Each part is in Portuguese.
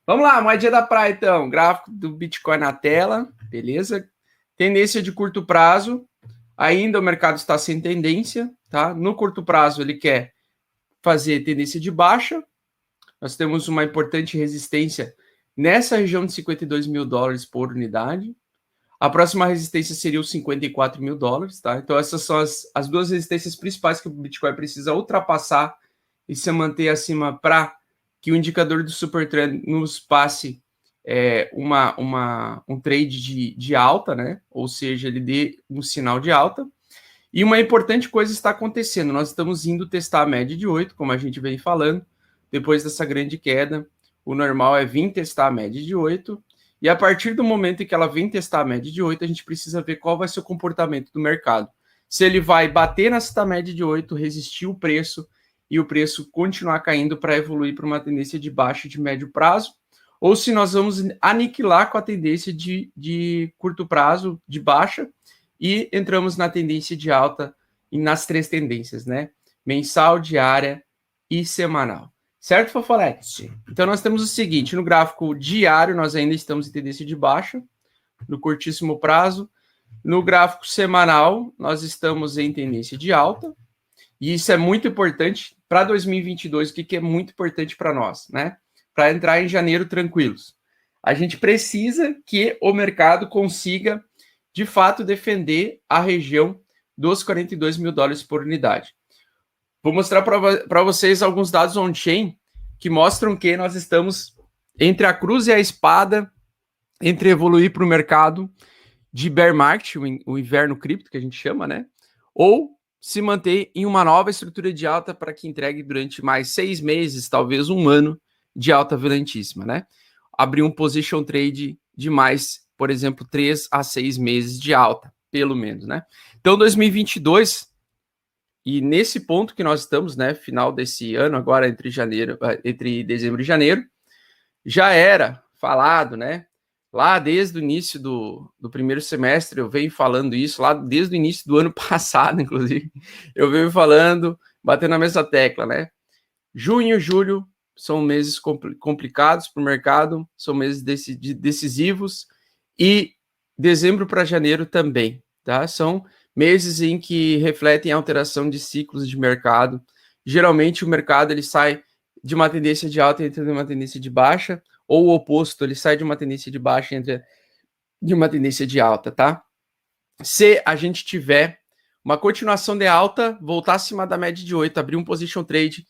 Vamos lá, moedinha da praia, então. Gráfico do Bitcoin na tela, beleza? Tendência de curto prazo. Ainda o mercado está sem tendência, tá? No curto prazo, ele quer fazer tendência de baixa. Nós temos uma importante resistência nessa região de 52 mil dólares por unidade. A próxima resistência seria os 54 mil dólares, tá? Então, essas são as duas resistências principais que o Bitcoin precisa ultrapassar e se manter acima para que o indicador do Supertrend nos passe um trade de alta, né? Ou seja, ele dê um sinal de alta. E uma importante coisa está acontecendo. Nós estamos indo testar a média de 8, como a gente vem falando. Depois dessa grande queda, o normal é vir testar a média de 8. E a partir do momento em que ela vem testar a média de 8, a gente precisa ver qual vai ser o comportamento do mercado. Se ele vai bater nessa média de 8, resistir o preço e o preço continuar caindo para evoluir para uma tendência de baixo de médio prazo, ou se nós vamos aniquilar com a tendência de curto prazo, de baixa, e entramos na tendência de alta e nas três tendências, né? Mensal, diária e semanal. Certo, Fofolete? Então, nós temos o seguinte, no gráfico diário, nós ainda estamos em tendência de baixa, no curtíssimo prazo. No gráfico semanal, nós estamos em tendência de alta, e isso é muito importante para 2022, o que é muito importante para nós, né? Para entrar em janeiro tranquilos. A gente precisa que o mercado consiga, de fato, defender a região dos 42 mil dólares por unidade. Vou mostrar para vocês alguns dados on-chain que mostram que nós estamos entre a cruz e a espada, entre evoluir para o mercado de bear market, o inverno cripto que a gente chama, né? Ou se manter em uma nova estrutura de alta para que entregue durante mais 6 meses, talvez um ano, de alta violentíssima, né? Abrir um position trade de mais, por exemplo, 3 a 6 meses de alta, pelo menos, né? Então, 2022, e nesse ponto que nós estamos, né, final desse ano, agora entre dezembro e janeiro, já era falado, né? Lá desde o início do primeiro semestre, eu venho falando isso, lá desde o início do ano passado, inclusive, eu venho falando, batendo na mesma tecla, né? Junho e julho são meses complicados para o mercado, são meses decisivos, e dezembro para janeiro também, tá? São meses em que refletem a alteração de ciclos de mercado. Geralmente o mercado ele sai de uma tendência de alta e entra em uma tendência de baixa, ou o oposto, ele sai de uma tendência de baixa e entra de uma tendência de alta, tá? Se a gente tiver uma continuação de alta, voltar acima da média de 8, abrir um position trade,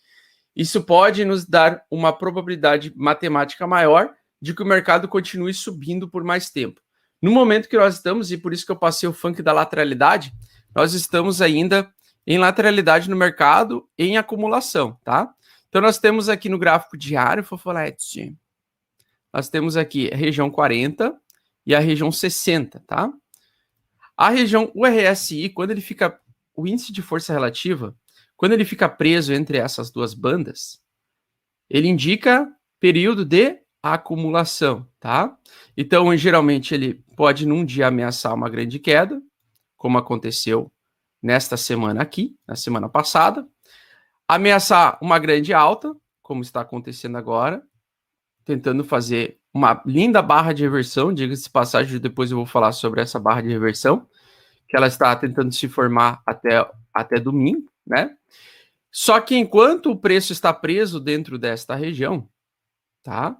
isso pode nos dar uma probabilidade matemática maior de que o mercado continue subindo por mais tempo. No momento que nós estamos, e por isso que eu passei o funk da lateralidade, nós estamos ainda em lateralidade no mercado, em acumulação, tá? Então, nós temos aqui no gráfico diário, Fofolete, nós temos aqui a região 40 e a região 60, tá? A região, o RSI, quando ele fica, o índice de força relativa, quando ele fica preso entre essas duas bandas, ele indica período de acumulação, tá? Então, geralmente, ele pode num dia ameaçar uma grande queda, como aconteceu nesta semana aqui, na semana passada, ameaçar uma grande alta, como está acontecendo agora, tentando fazer uma linda barra de reversão, diga-se de passagem, depois eu vou falar sobre essa barra de reversão, que ela está tentando se formar até domingo, né? Só que enquanto o preço está preso dentro desta região, tá?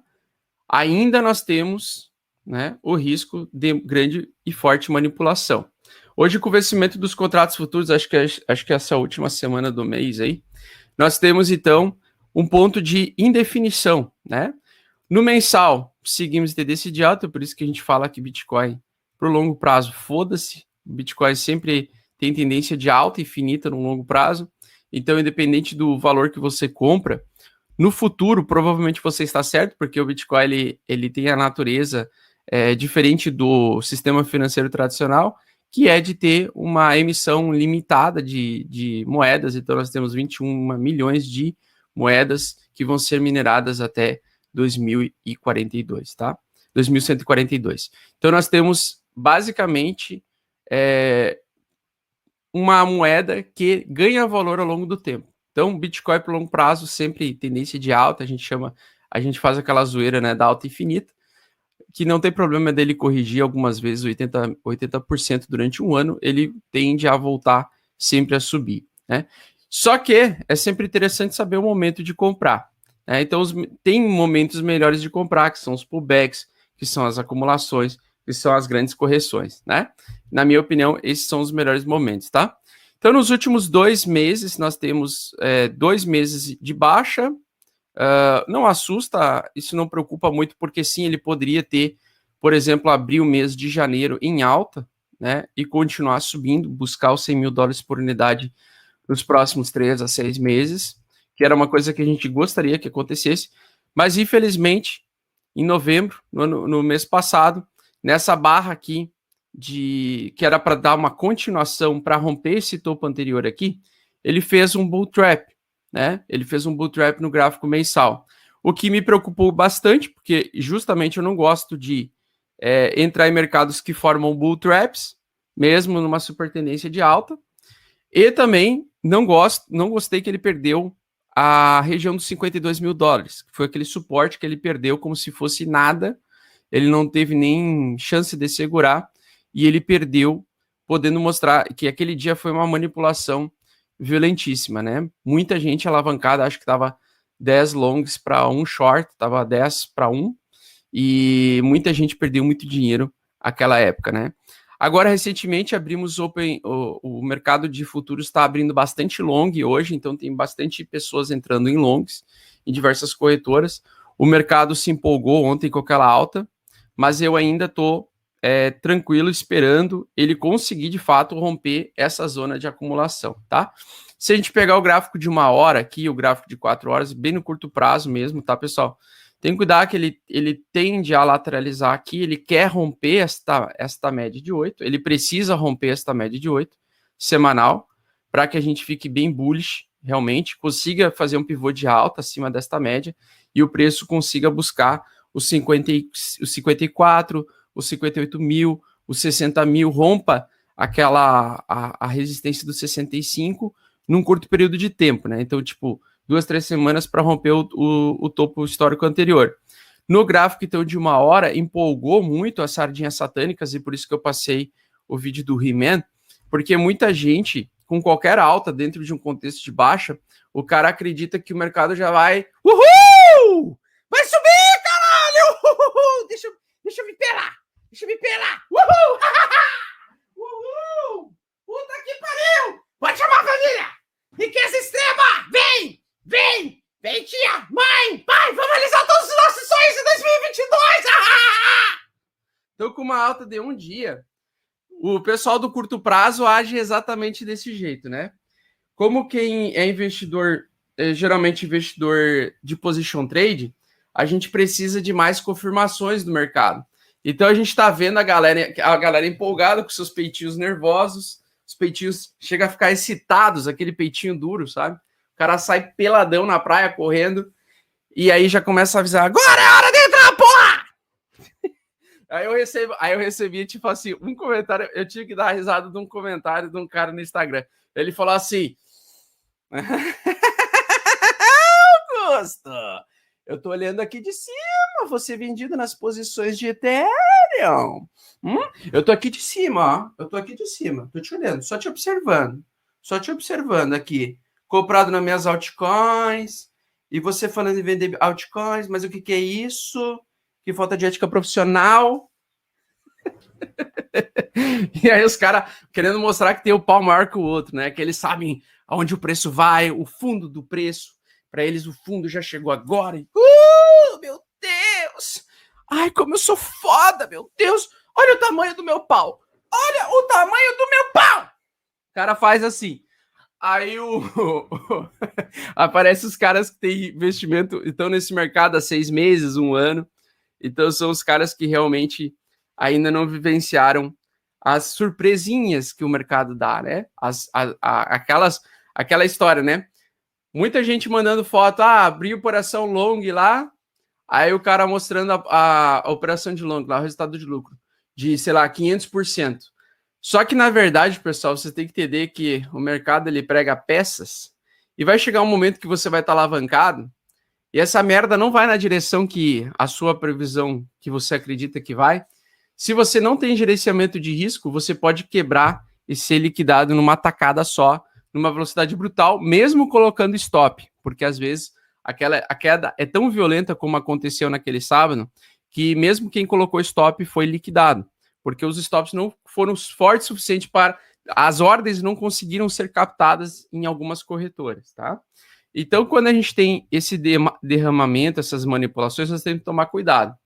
Ainda nós temos, né, o risco de grande e forte manipulação. Hoje, com o vencimento dos contratos futuros, acho que essa última semana do mês aí, nós temos então um ponto de indefinição, né? No mensal, seguimos tendência de alta, por isso que a gente fala que Bitcoin, para o longo prazo, foda-se. Bitcoin sempre tem tendência de alta infinita no longo prazo. Então, independente do valor que você compra, no futuro, provavelmente você está certo, porque o Bitcoin ele tem a natureza diferente do sistema financeiro tradicional, que é de ter uma emissão limitada de moedas. Então, nós temos 21 milhões de moedas que vão ser mineradas até 2042, tá? 2142. Então, nós temos, basicamente, uma moeda que ganha valor ao longo do tempo. Então, Bitcoin, por longo prazo, sempre tendência de alta, a gente chama a gente faz aquela zoeira, né, da alta infinita, que não tem problema dele corrigir algumas vezes 80% durante um ano, ele tende a voltar sempre a subir, né? Só que é sempre interessante saber o momento de comprar, né? Então, tem momentos melhores de comprar, que são os pullbacks, que são as acumulações, que são as grandes correções, né? Na minha opinião, esses são os melhores momentos, tá? Então, nos últimos 2 meses, nós temos 2 meses de baixa. Não assusta, isso não preocupa muito, porque sim, ele poderia ter, por exemplo, abrir o mês de janeiro em alta, né, e continuar subindo, buscar os 100 mil dólares por unidade nos próximos 3 a 6 meses, que era uma coisa que a gente gostaria que acontecesse, mas infelizmente, em novembro, no mês passado, nessa barra aqui, que era para dar uma continuação, para romper esse topo anterior aqui, ele fez um bull trap, né? Ele fez um bull trap no gráfico mensal, o que me preocupou bastante, porque justamente eu não gosto de entrar em mercados que formam bull traps, mesmo numa super tendência de alta, e também não gostei que ele perdeu a região dos 52 mil dólares, que foi aquele suporte que ele perdeu como se fosse nada, ele não teve nem chance de segurar, e ele perdeu, podendo mostrar que aquele dia foi uma manipulação violentíssima, né? Muita gente alavancada, acho que estava 10 longs para 1 short, estava 10 para 1, e muita gente perdeu muito dinheiro naquela época, né? Agora, recentemente, abrimos o mercado de futuros está abrindo bastante long hoje, então tem bastante pessoas entrando em longs, em diversas corretoras. O mercado se empolgou ontem com aquela alta, mas eu ainda estou tranquilo, esperando ele conseguir, de fato, romper essa zona de acumulação, tá? Se a gente pegar o gráfico de 1 hora aqui, o gráfico de 4 horas, bem no curto prazo mesmo, tá, pessoal? Tem que cuidar que ele tende a lateralizar aqui, ele quer romper esta média de 8, ele precisa romper esta média de 8 semanal, para que a gente fique bem bullish, realmente, consiga fazer um pivô de alta acima desta média, e o preço consiga buscar os 54, os 58 mil, os 60 mil, rompa a resistência dos 65 num curto período de tempo, né? Então, tipo, 2, 3 semanas para romper o topo histórico anterior. No gráfico, então, de 1 hora, empolgou muito as sardinhas satânicas, e por isso que eu passei o vídeo do He-Man, porque muita gente, com qualquer alta dentro de um contexto de baixa, o cara acredita que o mercado já vai... Uhul! Vai subir, caralho! Uhul! Deixa eu me pelar! Deixa eu me pelar! Uhul! Uhul! Puta que pariu! Pode chamar a família! Riqueza extrema! Vem! Vem! Vem, tia! Mãe! Pai! Vamos realizar todos os nossos sonhos em 2022! Então, com uma alta de um dia, o pessoal do curto prazo age exatamente desse jeito, né? Como quem é investidor, geralmente investidor de position trade, a gente precisa de mais confirmações do mercado. Então a gente está vendo a galera empolgada com seus peitinhos nervosos, os peitinhos chegam a ficar excitados, aquele peitinho duro, sabe? O cara sai peladão na praia correndo e aí já começa a avisar: agora é hora de entrar, porra! Aí eu recebi, tipo assim, um comentário, eu tive que dar risada de um comentário de um cara no Instagram. Ele falou assim: Augusto, eu tô olhando aqui de cima, você vendido nas posições de Ethereum. Eu tô aqui de cima, ó. Eu tô aqui de cima, tô te olhando, só te observando aqui. Comprado nas minhas altcoins, e você falando em vender altcoins, mas o que é isso? Que falta de ética profissional. E aí os caras querendo mostrar que tem o pau maior que o outro, né? Que eles sabem aonde o preço vai, o fundo do preço. Para eles o fundo já chegou agora. Meu Deus! Ai, como eu sou foda, meu Deus! Olha o tamanho do meu pau! Olha o tamanho do meu pau! O cara faz assim. Aí aparece os caras que têm investimento, estão nesse mercado há 6 meses, 1 ano. Então são os caras que realmente ainda não vivenciaram as surpresinhas que o mercado dá, né? Aquela história, né? Muita gente mandando foto, abri operação long lá, aí o cara mostrando a operação de long, lá o resultado de lucro, de, sei lá, 500%. Só que, na verdade, pessoal, você tem que entender que o mercado, ele prega peças, e vai chegar um momento que você vai estar alavancado, e essa merda não vai na direção que a sua previsão, que você acredita que vai, se você não tem gerenciamento de risco, você pode quebrar e ser liquidado numa tacada só, numa velocidade brutal, mesmo colocando stop, porque às vezes a queda é tão violenta como aconteceu naquele sábado, que mesmo quem colocou stop foi liquidado, porque os stops não foram fortes o suficiente para... As ordens não conseguiram ser captadas em algumas corretoras, tá? Então, quando a gente tem esse derramamento, essas manipulações, nós temos que tomar cuidado.